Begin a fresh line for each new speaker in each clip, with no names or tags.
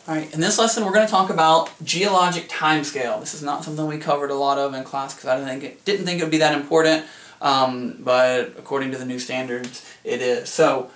Alright, in this lesson we're going to talk about geologic timescale. This is not something we covered a lot of in class because I didn't think it would be that important, but according to the new standards it is. So,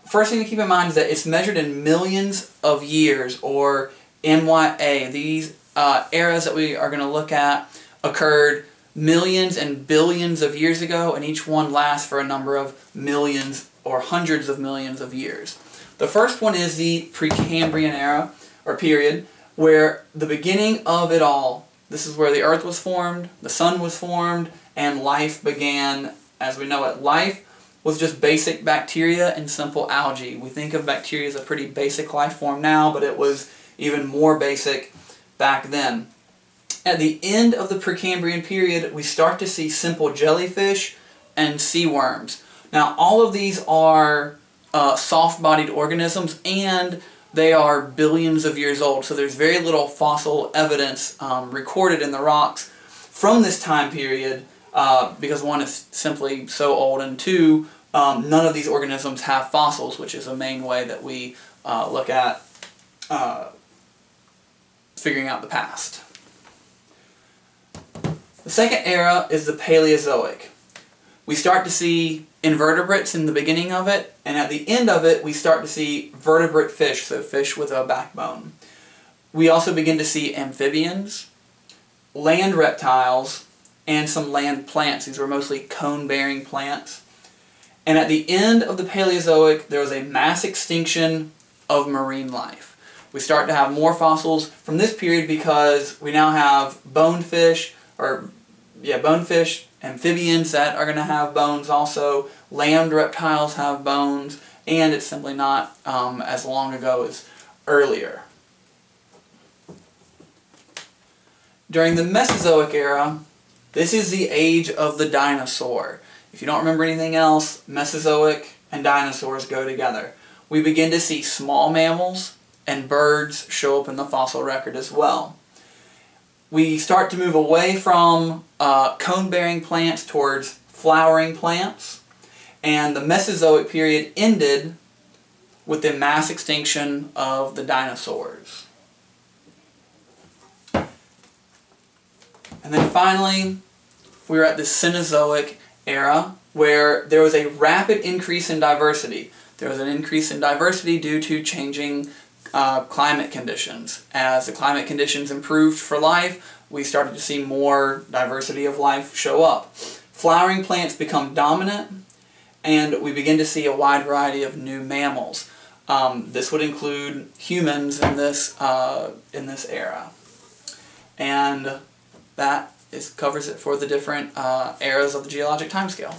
first thing to keep in mind is that it's measured in millions of years, or MYA. These eras that we are going to look at occurred millions and billions of years ago, and each one lasts for a number of millions or hundreds of millions of years. The first one is the Precambrian era, or period, where the beginning of it all, this is where the earth was formed, the sun was formed, and life began as we know it. Life was just basic bacteria and simple algae. We think of bacteria as a pretty basic life form now, but it was even more basic back then. At the end of the Precambrian period, we start to see simple jellyfish and sea worms. Now, all of these are soft-bodied organisms, and they are billions of years old, so there's very little fossil evidence recorded in the rocks from this time period because one is simply so old, and two, none of these organisms have fossils, which is a main way that we look at figuring out the past. The second era is the Paleozoic. We start to see invertebrates in the beginning of it, and at the end of it we start to see vertebrate fish, so fish with a backbone. We also begin to see amphibians, land reptiles, and some land plants. These were mostly cone-bearing plants. And at the end of the Paleozoic there was a mass extinction of marine life. We start to have more fossils from this period because we now have bonefish, amphibians that are going to have bones also, land reptiles have bones, and it's simply not as long ago as earlier. During the Mesozoic era, this is the age of the dinosaur. If you don't remember anything else, Mesozoic and dinosaurs go together. We begin to see small mammals and birds show up in the fossil record as well. We start to move away from cone-bearing plants towards flowering plants, and the Mesozoic period ended with the mass extinction of the dinosaurs. And then finally, we were at the Cenozoic era, where there was a rapid increase in diversity. There was an increase in diversity due to changing climate conditions. As the climate conditions improved for life, we started to see more diversity of life show up. Flowering plants become dominant, and we begin to see a wide variety of new mammals. This would include humans in this era. And that covers it for the different eras of the geologic timescale.